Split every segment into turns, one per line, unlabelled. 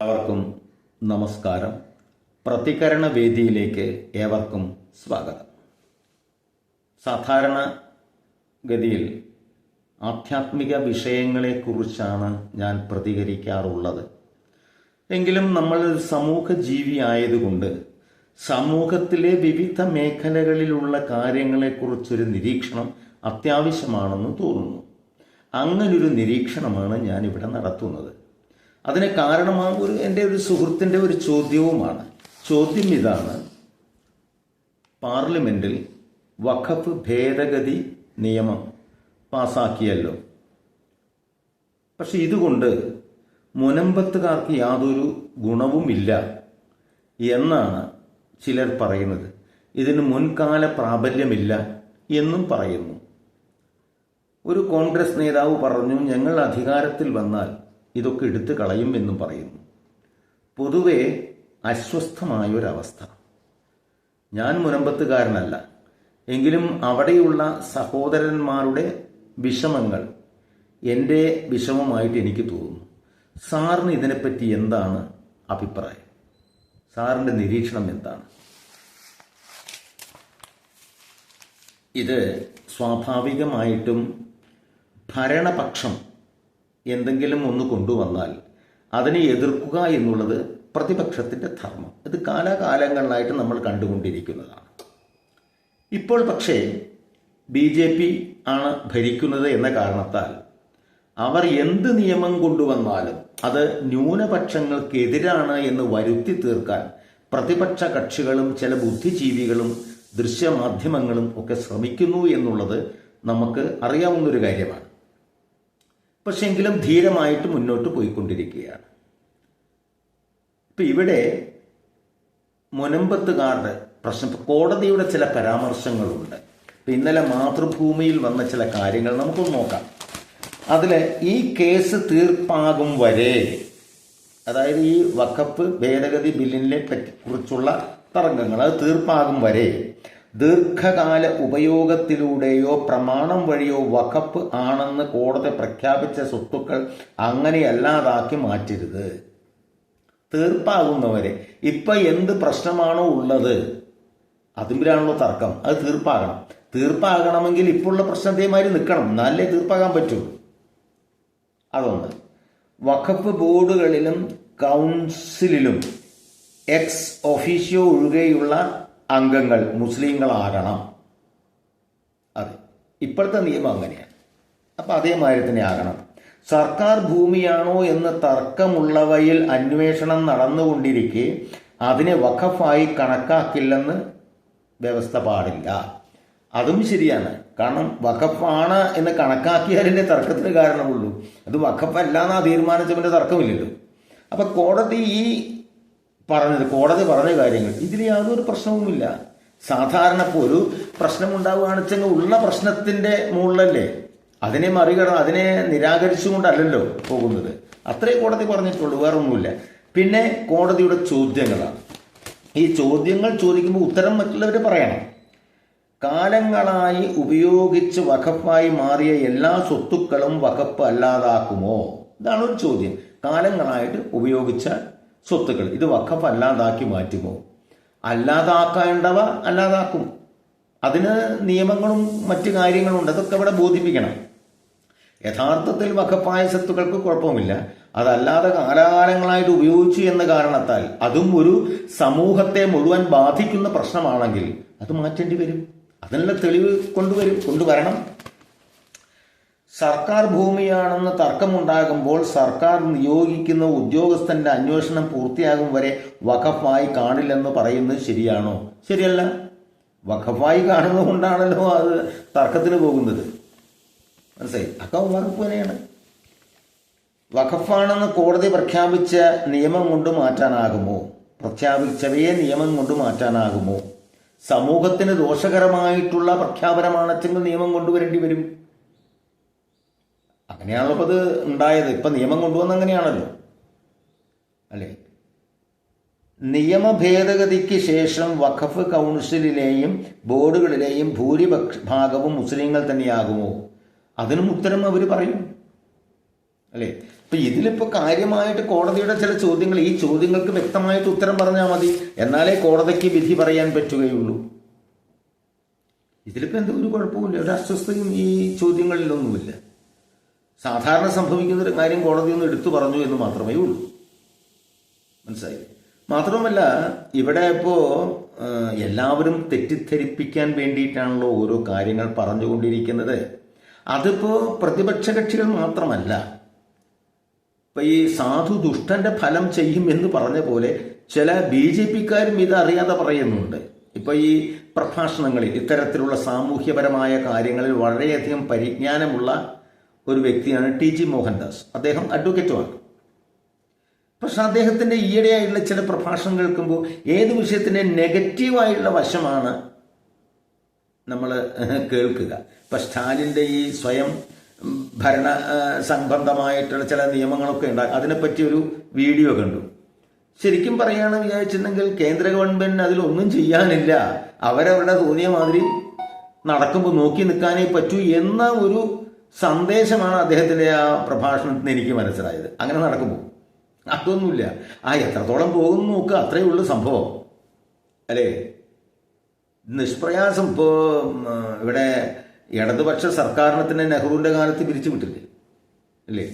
എല്ലാവർക്കും നമസ്കാരം. പ്രതികരണ വേദിയിലേക്ക് ഏവർക്കും സ്വാഗതം. സാധാരണ ഗതിയിൽ ആധ്യാത്മിക വിഷയങ്ങളെക്കുറിച്ചാണ് ഞാൻ പ്രതികരിക്കാറുള്ളത്. എങ്കിലും നമ്മൾ സമൂഹ ജീവി ആയതുകൊണ്ട് സമൂഹത്തിലെ വിവിധ മേഖലകളിലുള്ള കാര്യങ്ങളെക്കുറിച്ചൊരു നിരീക്ഷണം അത്യാവശ്യമാണെന്ന് തോന്നുന്നു. അങ്ങനൊരു നിരീക്ഷണമാണ് ഞാനിവിടെ നടത്തുന്നത്. അതിന് കാരണമാണ് എൻ്റെ ഒരു സുഹൃത്തിൻ്റെ ഒരു ചോദ്യവുമാണ്. ചോദ്യം ഇതാണ്: പാർലമെൻറ്റിൽ വഖഫ് ഭേദഗതി നിയമം പാസാക്കിയല്ലോ, പക്ഷെ ഇതുകൊണ്ട് മുനമ്പത്തുകാർക്ക് യാതൊരു ഗുണവുമില്ല എന്നാണ് ചിലർ പറയുന്നത്. ഇതിന് മുൻകാല പ്രാബല്യമില്ല എന്നും പറയുന്നു. ഒരു കോൺഗ്രസ് നേതാവ് പറഞ്ഞു, ഞങ്ങൾ അധികാരത്തിൽ വന്നാൽ ഇതൊക്കെ എടുത്തു കളയും എന്നും പറയുന്നു. പൊതുവെ അസ്വസ്ഥമായൊരവസ്ഥ. ഞാൻ മുനമ്പത്തുകാരനല്ല, എങ്കിലും അവിടെയുള്ള സഹോദരന്മാരുടെ വിഷമങ്ങൾ എൻ്റെ വിഷമമായിട്ട് എനിക്ക് തോന്നുന്നു. സാറിന് ഇതിനെപ്പറ്റി എന്താണ് അഭിപ്രായം? സാറിൻ്റെ നിരീക്ഷണം എന്താണ്? ഇത് സ്വാഭാവികമായിട്ടും ഭരണപക്ഷം എന്തെങ്കിലും ഒന്ന് കൊണ്ടുവന്നാൽ അതിനെ എതിർക്കുക എന്നുള്ളത് പ്രതിപക്ഷത്തിൻ്റെ ധർമ്മം. ഇത് കാലാകാലങ്ങളിലായിട്ട് നമ്മൾ കണ്ടുകൊണ്ടിരിക്കുന്നതാണ്. ഇപ്പോൾ പക്ഷേ BJP ആണ് ഭരിക്കുന്നത് എന്ന കാരണത്താൽ അവർ എന്ത് നിയമം കൊണ്ടുവന്നാലും അത് ന്യൂനപക്ഷങ്ങൾക്കെതിരാണ് എന്ന് വരുത്തി തീർക്കാൻ പ്രതിപക്ഷ കക്ഷികളും ചില ബുദ്ധിജീവികളും ദൃശ്യമാധ്യമങ്ങളും ഒക്കെ ശ്രമിക്കുന്നു എന്നുള്ളത് നമുക്ക് അറിയാവുന്നൊരു കാര്യമാണ്. പക്ഷെ എങ്കിലും ധീരമായിട്ട് മുന്നോട്ട് പോയിക്കൊണ്ടിരിക്കുകയാണ്. ഇപ്പം ഇവിടെ മുനമ്പത്തുകാരുടെ പ്രശ്നം, കോടതിയുടെ ചില പരാമർശങ്ങളുണ്ട്. ഇപ്പം ഇന്നലെ മാതൃഭൂമിയിൽ വന്ന ചില കാര്യങ്ങൾ നമുക്കൊന്ന് നോക്കാം. അതിൽ ഈ കേസ് തീർപ്പാകും വരെ, അതായത് ഈ വഖഫ് ഭേദഗതി ബില്ലിനെ കുറിച്ചുള്ള തർക്കങ്ങൾ അത് തീർപ്പാകും വരെ ദീർഘകാല ഉപയോഗത്തിലൂടെയോ പ്രമാണം വഴിയോ വഖഫ് ആണെന്ന് കോടതി പ്രഖ്യാപിച്ച സ്വത്തുക്കൾ അങ്ങനെയല്ലാതാക്കി മാറ്റരുത്. തീർപ്പാകുന്നവരെ. ഇപ്പം എന്ത് പ്രശ്നമാണോ ഉള്ളത് അതുമ്പിലാണല്ലോ തർക്കം. അത് തീർപ്പാകണം. തീർപ്പാകണമെങ്കിൽ ഇപ്പോഴുള്ള പ്രശ്നത്തെമാതിരി നിൽക്കണം, എന്നാലേ തീർപ്പാകാൻ പറ്റൂ. അതൊന്ന്. വഖഫ് ബോർഡുകളിലും കൗൺസിലിലും എക്സ് ഒഫീഷ്യോ ഒഴികെയുള്ള അംഗങ്ങൾ മുസ്ലിങ്ങളാകണം. അതെ, ഇപ്പോഴത്തെ നിയമം അങ്ങനെയാണ്. അപ്പം അതേമാതിരി തന്നെ ആകണം. സർക്കാർ ഭൂമിയാണോ എന്ന് തർക്കമുള്ളവയിൽ അന്വേഷണം നടന്നുകൊണ്ടിരിക്കെ അതിനെ വഖഫായി കണക്കാക്കില്ലെന്ന് വ്യവസ്ഥ പാടില്ല. അതും ശരിയാണ്. കാരണം വഖഫാണ് എന്ന് കണക്കാക്കിയാലേ തർക്കത്തിന് കാരണമുള്ളൂ. അത് വഖഫല്ല എന്നാ തീരുമാനിച്ചവൻ്റെ തർക്കമില്ലല്ലോ. അപ്പം കോടതി പറഞ്ഞ കാര്യങ്ങൾ ഇതിൽ യാതൊരു പ്രശ്നവുമില്ല. സാധാരണ ഇപ്പോൾ ഒരു പ്രശ്നമുണ്ടാവുകയാണെന്ന് വെച്ചെങ്കിൽ ഉള്ള പ്രശ്നത്തിൻ്റെ മുകളിലല്ലേ അതിനെ മറികടന്ന് അതിനെ നിരാകരിച്ചുകൊണ്ടല്ലല്ലോ പോകുന്നത്. അത്രേ കോടതി പറഞ്ഞിട്ടുള്ളൂ, വേറെ ഒന്നുമില്ല. പിന്നെ കോടതിയുടെ ചോദ്യങ്ങളാണ്. ഈ ചോദ്യങ്ങൾ ചോദിക്കുമ്പോൾ ഉത്തരം മറ്റുള്ളവർ പറയണം. കാലങ്ങളായി ഉപയോഗിച്ച് വഖഫായി മാറിയ എല്ലാ സ്വത്തുക്കളും വഖഫ് അല്ലാതാക്കുമോ? ഇതാണ് ഒരു ചോദ്യം. കാലങ്ങളായിട്ട് ഉപയോഗിച്ച സ്വത്തുക്കൾ ഇത് വഖഫ് അല്ലാതാക്കി മാറ്റുമോ? അല്ലാതാക്കേണ്ടവ അല്ലാതാക്കും. അതിന് നിയമങ്ങളും മറ്റു കാര്യങ്ങളുണ്ട്. അതൊക്കെ ഇവിടെ ബോധിപ്പിക്കണം. യഥാർത്ഥത്തിൽ വഖഫായ സ്വത്തുക്കൾക്ക് കുഴപ്പമില്ല. അതല്ലാതെ കാലാകാലങ്ങളായിട്ട് ഉപയോഗിച്ചു എന്ന കാരണത്താൽ അതും ഒരു സമൂഹത്തെ മുഴുവൻ ബാധിക്കുന്ന പ്രശ്നമാണെങ്കിൽ അത് മാറ്റേണ്ടി വരും. അതിനുള്ള തെളിവ് കൊണ്ടുവരണം. സർക്കാർ ഭൂമിയാണെന്ന് തർക്കമുണ്ടാകുമ്പോൾ സർക്കാർ നിയോഗിക്കുന്ന ഉദ്യോഗസ്ഥന്റെ അന്വേഷണം പൂർത്തിയാകും വരെ വഖഫായി കാണില്ലെന്ന് പറയുന്നത് ശരിയാണോ? ശരിയല്ല. വഖഫായി കാണുന്നതുകൊണ്ടാണല്ലോ അത് തർക്കത്തിന് പോകുന്നത്. മനസ്സിലായി? അതൊക്കെ വഖഫ് തന്നെയാണ്. വഖഫാണെന്ന് കോടതി പ്രഖ്യാപിച്ച നിയമം കൊണ്ട് മാറ്റാനാകുമോ? പ്രഖ്യാപിച്ചവയെ നിയമം കൊണ്ട് മാറ്റാനാകുമോ? സമൂഹത്തിന് ദോഷകരമായിട്ടുള്ള പ്രഖ്യാപനമാണെച്ചെങ്കിൽ നിയമം കൊണ്ടുവരേണ്ടി വരും. അങ്ങനെയാണല്ലോ ഇപ്പം അത് ഉണ്ടായത്. ഇപ്പം നിയമം കൊണ്ടുവന്ന അങ്ങനെയാണല്ലോ, അല്ലേ? നിയമ ഭേദഗതിക്ക് ശേഷം വഖഫ് കൗൺസിലിലെയും ബോർഡുകളിലെയും ഭൂരിഭാഗവും മുസ്ലിങ്ങൾ തന്നെയാകുമോ? അതിനും ഉത്തരം അവർ പറയും, അല്ലേ? അപ്പൊ ഇതിലിപ്പോ കാര്യമായിട്ട് കോടതിയുടെ ചില ചോദ്യങ്ങൾ, ഈ ചോദ്യങ്ങൾക്ക് വ്യക്തമായിട്ട് ഉത്തരം പറഞ്ഞാൽ മതി, എന്നാലേ കോടതിക്ക് വിധി പറയാൻ പറ്റുകയുള്ളൂ. ഇതിലിപ്പോ എന്തോ ഒരു കുഴപ്പമില്ല, ഒരു അസ്വസ്ഥയും ഈ ചോദ്യങ്ങളിലൊന്നുമില്ല. സാധാരണ സംഭവിക്കുന്ന ഒരു കാര്യം കോടതി ഒന്ന് എടുത്തു പറഞ്ഞു എന്ന് മാത്രമേ ഉള്ളൂ. മനസ്സിലായി? മാത്രവുമല്ല, ഇവിടെ ഇപ്പോ എല്ലാവരും തെറ്റിദ്ധരിപ്പിക്കാൻ വേണ്ടിയിട്ടാണല്ലോ ഓരോ കാര്യങ്ങൾ പറഞ്ഞുകൊണ്ടിരിക്കുന്നത്. അതിപ്പോ പ്രതിപക്ഷ കക്ഷികൾ മാത്രമല്ല. ഇപ്പൊ ഈ സാധു ദുഷ്ടന്റെ ഫലം ചെയ്യും എന്ന് പറഞ്ഞ പോലെ ചില BJP-ക്കാരും ഇത് അറിയാതെ പറയുന്നുണ്ട്. ഇപ്പൊ ഈ പ്രഭാഷണങ്ങളിൽ ഇത്തരത്തിലുള്ള സാമൂഹ്യപരമായ കാര്യങ്ങളിൽ വളരെയധികം പരിജ്ഞാനമുള്ള ഒരു വ്യക്തിയാണ് TG മോഹൻദാസ്. അദ്ദേഹം അഡ്വക്കേറ്റുമാണ്. പക്ഷെ അദ്ദേഹത്തിന്റെ ഈയിടെയായിട്ടുള്ള ചില പ്രഭാഷണം കേൾക്കുമ്പോൾ ഏത് വിഷയത്തിന്റെ നെഗറ്റീവായിട്ടുള്ള വശമാണ് നമ്മൾ കേൾക്കുക. ഇപ്പൊ സ്റ്റാലിന്റെ ഈ സ്വയം ഭരണ സംബന്ധമായിട്ടുള്ള ചില നിയമങ്ങളൊക്കെ ഉണ്ടാകും. അതിനെപ്പറ്റി ഒരു വീഡിയോ കണ്ടു. ശരിക്കും പറയുകയാണെന്ന് വിചാരിച്ചിട്ടുണ്ടെങ്കിൽ കേന്ദ്ര ഗവൺമെന്റിന് അതിലൊന്നും ചെയ്യാനില്ല, അവരവരുടെ തോന്നിയ മാതിരി നടക്കുമ്പോൾ നോക്കി നിൽക്കാനേ പറ്റൂ എന്ന ഒരു സന്ദേശമാണ് അദ്ദേഹത്തിന്റെ ആ പ്രഭാഷണത്തിന് എനിക്ക് മനസ്സിലായത്. അങ്ങനെ നടക്കുമ്പോൾ അതൊന്നുമില്ല, എത്രത്തോളം പോകുന്നു നോക്കുക, അത്രയേ ഉള്ളൂ സംഭവം, അല്ലേ? നിഷ്പ്രയാസം ഇപ്പോ ഇവിടെ ഇടതുപക്ഷ സർക്കാരിനെ തന്നെ നെഹ്റുവിന്റെ കാലത്ത് പിരിച്ചു വിട്ടില്ലേ, അല്ലേ?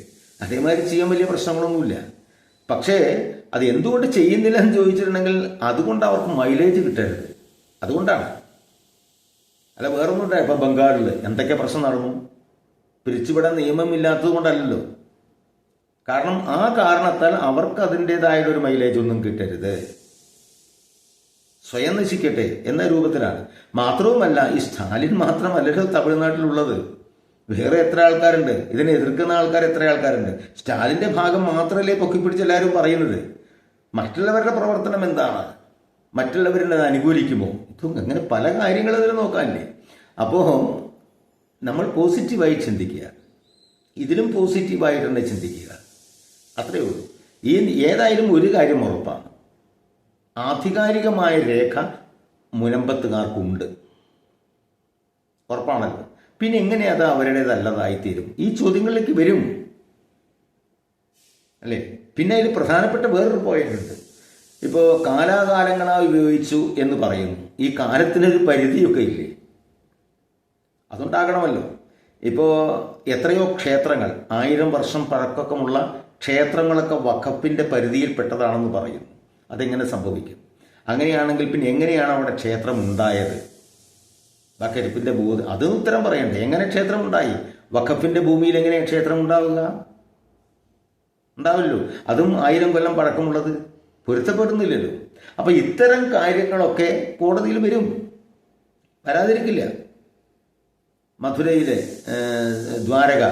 അതേമാതിരി ചെയ്യാൻ വലിയ പ്രശ്നങ്ങളൊന്നുമില്ല. പക്ഷേ അത് എന്തുകൊണ്ട് ചെയ്യുന്നില്ല എന്ന് ചോദിച്ചിട്ടുണ്ടെങ്കിൽ അതുകൊണ്ട് അവർക്ക് മൈലേജ് കിട്ടരുത്, അതുകൊണ്ടാണ്. അല്ല വേറൊന്നും ഉണ്ടായി. ഇപ്പൊ ബംഗാളിൽ എന്തൊക്കെ പ്രശ്നം നടന്നു? പിരിച്ചുവിടാൻ നിയമമില്ലാത്തത് കൊണ്ടല്ലല്ലോ. കാരണം ആ കാരണത്താൽ അവർക്ക് അതിൻ്റെതായൊരു മൈലേജ് ഒന്നും കിട്ടരുത്, സ്വയം നശിക്കട്ടെ എന്ന രൂപത്തിലാണ്. മാത്രവുമല്ല, ഈ സ്റ്റാലിൻ മാത്രമല്ലല്ലോ തമിഴ്നാട്ടിലുള്ളത്, വേറെ എത്ര ആൾക്കാരുണ്ട്, ഇതിനെ എതിർക്കുന്ന ആൾക്കാർ എത്ര ആൾക്കാരുണ്ട്. സ്റ്റാലിന്റെ ഭാഗം മാത്രമല്ലേ പൊക്കിപ്പിടിച്ച് എല്ലാവരും പറയുന്നത്. മറ്റുള്ളവരുടെ പ്രവർത്തനം എന്താണ്? മറ്റുള്ളവരെ അനുകൂലിക്കുമോ? ഇതും അങ്ങനെ പല കാര്യങ്ങൾ അതിൽ നോക്കാനില്ലേ. അപ്പോൾ നമ്മൾ പോസിറ്റീവായി ചിന്തിക്കുക, ഇതിലും പോസിറ്റീവായിട്ട് തന്നെ ചിന്തിക്കുക, അത്രയേ ഉള്ളൂ. ഈ ഏതായാലും ഒരു കാര്യം ഉറപ്പാണ്, ആധികാരികമായ രേഖ മുനമ്പത്തുകാർക്കുണ്ട്, ഉറപ്പാണല്ലോ. പിന്നെ എങ്ങനെ അത് അവരുടേതല്ലതായിത്തീരും? ഈ ചോദ്യങ്ങളിലേക്ക് വരും, അല്ലേ? പിന്നെ അതിൽ പ്രധാനപ്പെട്ട വേറൊരു പോയിന്റ് ഉണ്ട്. ഇപ്പോൾ കാലാകാലങ്ങളായി ഉപയോഗിച്ചു എന്ന് പറയുന്നു. ഈ കാലത്തിനൊരു പരിധിയൊക്കെ ഇല്ലേ? അതുണ്ടാകണമല്ലോ. ഇപ്പോൾ എത്രയോ ക്ഷേത്രങ്ങൾ, 1000 വർഷം പഴക്കമുള്ള ക്ഷേത്രങ്ങളൊക്കെ വഖഫിന്റെ പരിധിയിൽപ്പെട്ടതാണെന്ന് പറയുന്നു. അതെങ്ങനെ സംഭവിക്കും? അങ്ങനെയാണെങ്കിൽ പിന്നെ എങ്ങനെയാണ് അവിടെ ക്ഷേത്രം ഉണ്ടായത്? വഖഫിന്റെ ഭൂമി, അത് ഉത്തരം പറയണ്ടേ? എങ്ങനെ ക്ഷേത്രം ഉണ്ടായി? വഖഫിന്റെ ഭൂമിയിൽ എങ്ങനെ ക്ഷേത്രം ഉണ്ടാവുക? ഉണ്ടാവില്ലോ. അതും 1000 കൊല്ലം പഴക്കമുള്ളത് പൊരുത്തപ്പെടുന്നില്ലല്ലോ. അപ്പൊ ഇത്തരം കാര്യങ്ങളൊക്കെ കോടതിയിൽ വരും, വരാതിരിക്കില്ല. മധുരയിലെ ദ്വാരക,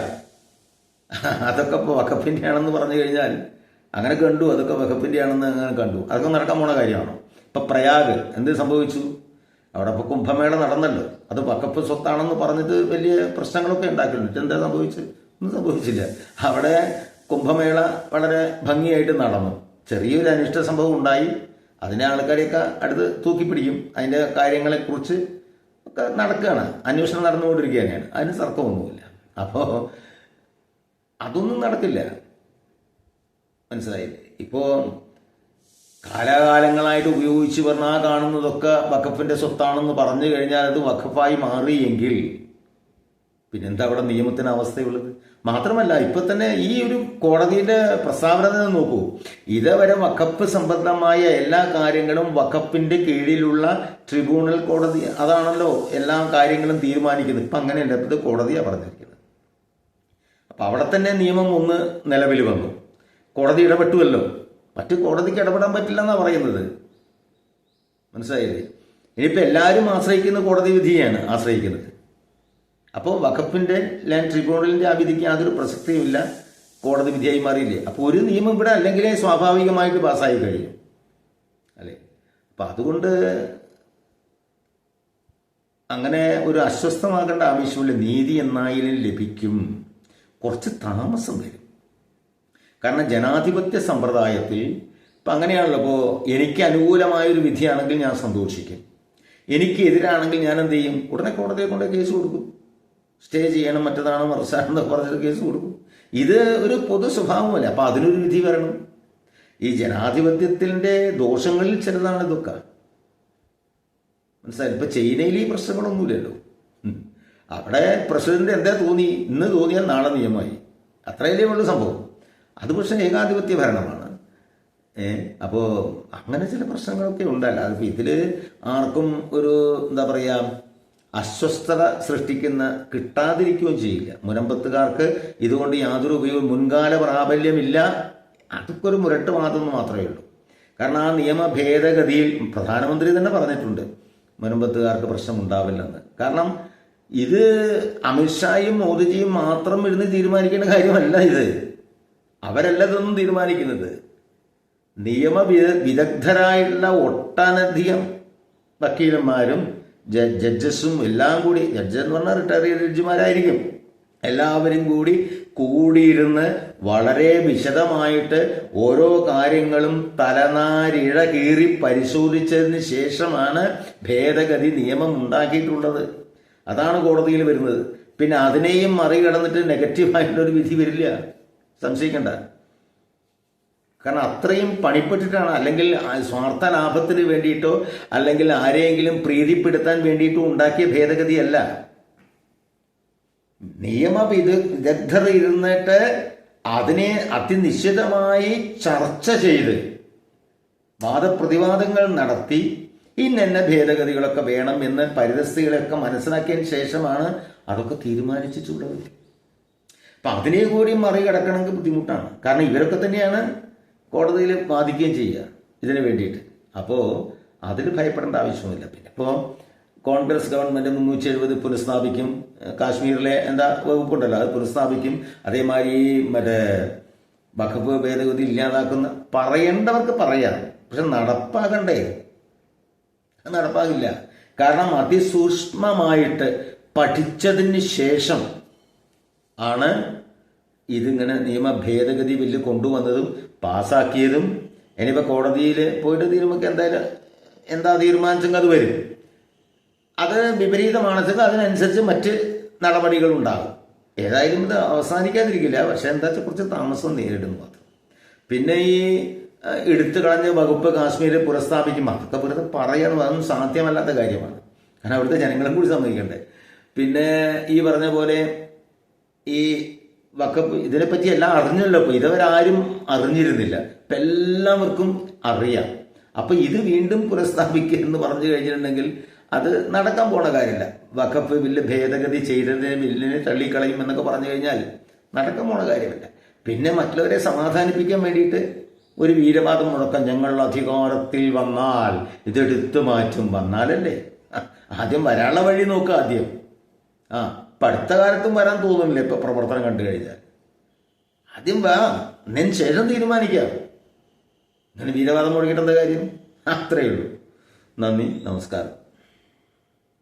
അതൊക്കെ ഇപ്പോൾ വഖഫിന്റെ ആണെന്ന് പറഞ്ഞു കഴിഞ്ഞാൽ അങ്ങനെ കണ്ടു, അതൊക്കെ വഖഫിന്റെ ആണെന്ന് അങ്ങനെ കണ്ടു. അതൊക്കെ നടക്കാൻ പോണ കാര്യമാണോ? ഇപ്പൊ പ്രയാഗ് എന്ത് സംഭവിച്ചു? അവിടെ ഇപ്പോൾ കുംഭമേള നടന്നല്ലോ, അത് വഖഫ് സ്വത്താണെന്ന് പറഞ്ഞിട്ട് വലിയ പ്രശ്നങ്ങളൊക്കെ ഉണ്ടാക്കിയിട്ടുണ്ട്. എന്താ സംഭവിച്ചത്? ഒന്നും സംഭവിച്ചില്ല. അവിടെ കുംഭമേള വളരെ ഭംഗിയായിട്ട് നടന്നു. ചെറിയൊരു അനിഷ്ട സംഭവം ഉണ്ടായി, അതിനെ ആൾക്കാരെയൊക്കെ അടുത്ത് തൂക്കിപ്പിടിക്കും. അതിൻ്റെ കാര്യങ്ങളെക്കുറിച്ച് ഒക്കെ നടക്കുകയാണ്, അന്വേഷണം നടന്നുകൊണ്ടിരിക്കുകയാണ്. അതിന് തർക്കമൊന്നുമില്ല. അപ്പോൾ അതൊന്നും നടക്കില്ല, മനസ്സിലായില്ലേ? ഇപ്പോൾ കാലാകാലങ്ങളായിട്ട് ഉപയോഗിച്ച് പറഞ്ഞാൽ കാണുന്നതൊക്കെ വഖഫിന്റെ സ്വത്താണെന്ന് പറഞ്ഞു കഴിഞ്ഞാൽ അത് വഖഫായി മാറിയെങ്കിൽ പിന്നെന്താ അവിടെ നിയമത്തിന് അവസ്ഥയുള്ളത്? മാത്രമല്ല, ഇപ്പൊ തന്നെ ഈ ഒരു കോടതിയുടെ പ്രസ്താവന നോക്കൂ. ഇതുവരെ വഖഫ് സംബന്ധമായ എല്ലാ കാര്യങ്ങളും വഖഫിന്റെ കീഴിലുള്ള ട്രിബ്യൂണൽ കോടതി, അതാണല്ലോ എല്ലാ കാര്യങ്ങളും തീരുമാനിക്കുന്നത്. ഇപ്പൊ അങ്ങനെയല്ല, ഇത് കോടതിയാണ് പറഞ്ഞിരിക്കുന്നത്. അപ്പൊ അവിടെ തന്നെ നിയമം ഒന്ന് നിലവിൽ വന്നു, കോടതി ഇടപെട്ടുവല്ലോ. മറ്റു കോടതിക്ക് ഇടപെടാൻ പറ്റില്ല എന്നാണ് പറയുന്നത്, മനസ്സിലായില്ലേ? ഇനിയിപ്പോൾ എല്ലാവരും ആശ്രയിക്കുന്ന കോടതി വിധിയാണ് ആശ്രയിക്കുന്നത്. അപ്പോൾ വഖഫിന്റെ ലാൻഡ് ട്രിബ്യൂണലിന്റെ ആ വിധിക്ക് യാതൊരു പ്രസക്തിയുമില്ല, കോടതി വിധിയായി മാറിയില്ലേ? അപ്പോൾ ഒരു നിയമം ഇവിടെ അല്ലെങ്കിലേ സ്വാഭാവികമായിട്ട് പാസ്സായി കഴിയും, അല്ലേ? അപ്പം അതുകൊണ്ട് അങ്ങനെ ഒരു അസ്വസ്ഥമാകേണ്ട ആവശ്യമില്ല. നീതി എന്നായാലും ലഭിക്കും, കുറച്ച് താമസം വരും. കാരണം ജനാധിപത്യ സമ്പ്രദായത്തിൽ ഇപ്പം അങ്ങനെയാണല്ലോ. ഇപ്പോൾ എനിക്ക് അനുകൂലമായൊരു വിധിയാണെങ്കിൽ ഞാൻ സന്തോഷിക്കും, എനിക്ക് എതിരാണെങ്കിൽ ഞാൻ എന്ത് ചെയ്യും? ഉടനെ കോടതിയെ കൊണ്ട് കേസ് കൊടുക്കും. സ്റ്റേ ചെയ്യണം, മറ്റേതാണ് മറിച്ചാണെന്നൊക്കെ പറഞ്ഞിട്ട് കേസ് കൊടുക്കും. ഇത് ഒരു പൊതു സ്വഭാവമല്ല. അപ്പൊ അതിനൊരു വിധി വരണം. ഈ ജനാധിപത്യത്തിന്റെ ദോഷങ്ങളിൽ ചിലതാണ് ഇതൊക്കെ. മനസ്സിലായി? ഇപ്പൊ ചൈനയിൽ ഈ പ്രശ്നങ്ങളൊന്നുമില്ലല്ലോ. അവിടെ പ്രസിഡന്റ് എന്താ തോന്നി, ഇന്ന് തോന്നിയാൽ നാളെ നിയമമായി, അത്രയല്ലേ ഉള്ളൂ സംഭവം. അത് പക്ഷേ ഏകാധിപത്യ ഭരണമാണ്. അപ്പോൾ അങ്ങനെ ചില പ്രശ്നങ്ങളൊക്കെ ഉണ്ടല്ല. അതിപ്പോൾ ഇതിൽ ആർക്കും ഒരു എന്താ പറയുക അസ്വസ്ഥത സൃഷ്ടിക്കുന്ന കിട്ടാതിരിക്കുകയും ചെയ്യില്ല. മുനമ്പത്തുകാർക്ക് ഇതുകൊണ്ട് യാതൊരു ഉപയോഗം മുൻകാല പ്രാബല്യമില്ല. അതൊക്കെ ഒരു മുരട്ട് വാദം മാത്രമേ ഉള്ളൂ. കാരണം ആ നിയമ ഭേദഗതിയിൽ പ്രധാനമന്ത്രി തന്നെ പറഞ്ഞിട്ടുണ്ട് മുനമ്പത്തുകാർക്ക് പ്രശ്നം ഉണ്ടാവില്ലെന്ന്. കാരണം ഇത് അമിത്ഷായും മോദിജിയും മാത്രം ഇരുന്ന് തീരുമാനിക്കേണ്ട കാര്യമല്ല. ഇത് അവരല്ല ഇതൊന്നും തീരുമാനിക്കുന്നത്. നിയമ വിദഗ്ധരായിട്ടുള്ള ഒട്ടനധികം വക്കീലന്മാരും ജഡ്ജസും എല്ലാം കൂടി, ജഡ്ജ് എന്ന് പറഞ്ഞാൽ റിട്ടയർ ചെയ്ത ജഡ്ജിമാരായിരിക്കും, എല്ലാവരും കൂടി കൂടിയിരുന്ന് വളരെ വിശദമായിട്ട് ഓരോ കാര്യങ്ങളും തലനാരിഴ കീറി പരിശോധിച്ചതിന് ശേഷമാണ് ഭേദഗതി നിയമം ഉണ്ടാക്കിയിട്ടുള്ളത്. അതാണ് കോടതിയിൽ വരുന്നത്. പിന്നെ അതിനെയും മറികടന്നിട്ട് നെഗറ്റീവായിട്ടൊരു വിധി വരില്ല, സംശയിക്കണ്ട. കാരണം അത്രയും പണിപ്പെട്ടിട്ടാണ്. അല്ലെങ്കിൽ സ്വാർത്ഥ ലാഭത്തിന് വേണ്ടിയിട്ടോ അല്ലെങ്കിൽ ആരെയെങ്കിലും പ്രീതിപ്പെടുത്താൻ വേണ്ടിയിട്ടോ ഉണ്ടാക്കിയ ഭേദഗതിയല്ല. നിയമ വിദഗ്ധർ ഇരുന്നിട്ട് അതിനെ അതിനിശ്ചിതമായി ചർച്ച ചെയ്ത് വാദപ്രതിവാദങ്ങൾ നടത്തി ഇന്ന ഭേദഗതികളൊക്കെ വേണം എന്ന് പരിതസ്ഥിതികളൊക്കെ മനസ്സിലാക്കിയതിന് ശേഷമാണ് അതൊക്കെ തീരുമാനിച്ചിട്ടുള്ളത്. അപ്പൊ അതിനെ കൂടി മറികടക്കണമെങ്കിൽ ബുദ്ധിമുട്ടാണ്. കാരണം ഇവരൊക്കെ തന്നെയാണ് കോടതിയിൽ വാദിക്കുകയും ചെയ്യുക ഇതിനു വേണ്ടിയിട്ട്. അപ്പോൾ അതിൽ ഭയപ്പെടേണ്ട ആവശ്യമില്ല. പിന്നെ ഇപ്പോൾ കോൺഗ്രസ് ഗവൺമെന്റ് 370 പുനഃസ്ഥാപിക്കും. കാശ്മീരിലെ എന്താ വകുപ്പുണ്ടല്ലോ അത് പുനഃസ്ഥാപിക്കും. അതേമാതിരി മറ്റേ വഖഫ് ഭേദഗതി ഇല്ലാതാക്കുന്ന പറയേണ്ടവർക്ക് പറയാം, പക്ഷെ നടപ്പാകണ്ടേ? നടപ്പാകില്ല. കാരണം അതിസൂക്ഷ്മമായിട്ട് പഠിച്ചതിന് ശേഷം ആണ് ഇതിങ്ങനെ നിയമ ഭേദഗതി ബില്ല് കൊണ്ടുവന്നതും പാസ്സാക്കിയതും. ഇനിയിപ്പോൾ കോടതിയിൽ പോയിട്ട് തീരുമാനിക്കുക എന്താ തീരുമാനിച്ചെങ്കിൽ അത് വരും. അത് വിപരീതമാണെച്ചെങ്കിൽ അതിനനുസരിച്ച് മറ്റ് നടപടികൾ ഉണ്ടാകും. ഏതായാലും ഇത് അവസാനിക്കാതിരിക്കില്ല. പക്ഷെ എന്താ വെച്ചാൽ കുറച്ച് താമസം നേരിടുന്നു മാത്രം. പിന്നെ ഈ എടുത്തു കളഞ്ഞ വകുപ്പ് കാശ്മീരിൽ പുനഃസ്ഥാപിക്കും, അതൊക്കെ വെറുതെ പറയണം. അതൊന്നും സാധ്യമല്ലാത്ത കാര്യമാണ്. കാരണം അവിടുത്തെ ജനങ്ങളും കൂടി സമ്മതിക്കണ്ടേ. പിന്നെ ഈ പറഞ്ഞ പോലെ ഈ വഖഫ് ഇതിനെപ്പറ്റി എല്ലാം അറിഞ്ഞല്ലോ. ഇപ്പൊ ഇതുവരാരും അറിഞ്ഞിരുന്നില്ല, ഇപ്പൊ എല്ലാവർക്കും അറിയാം. അപ്പൊ ഇത് വീണ്ടും പുനഃസ്ഥാപിക്കുക എന്ന് പറഞ്ഞു കഴിഞ്ഞിട്ടുണ്ടെങ്കിൽ അത് നടക്കാൻ പോണ കാര്യമില്ല. വഖഫ് ബില്ല് ഭേദഗതി ചെയ്തതിന് ബില്ലിനെ തള്ളിക്കളയും എന്നൊക്കെ പറഞ്ഞു കഴിഞ്ഞാൽ നടക്കാൻ പോണ കാര്യമില്ല. പിന്നെ മറ്റുള്ളവരെ സമാധാനിപ്പിക്കാൻ വേണ്ടിയിട്ട് ഒരു വീരവാദം മുഴക്കം, ഞങ്ങൾ അധികാരത്തിൽ വന്നാൽ ഇതെടുത്തു മാറ്റും. വന്നാലല്ലേ, ആദ്യം വരാനുള്ള വഴി നോക്കുക ആദ്യം. ഇപ്പം അടുത്ത കാലത്തും വരാൻ തോന്നുന്നില്ല. ഇപ്പം പ്രവർത്തനം കണ്ടു കഴിഞ്ഞാൽ ആദ്യം വാ, അതിന് ശേഷം തീരുമാനിക്കാം. അങ്ങനെ വീരവാദം മുഴക്കിട്ടെന്താ കാര്യം? അത്രയേ ഉള്ളൂ. നന്ദി, നമസ്കാരം.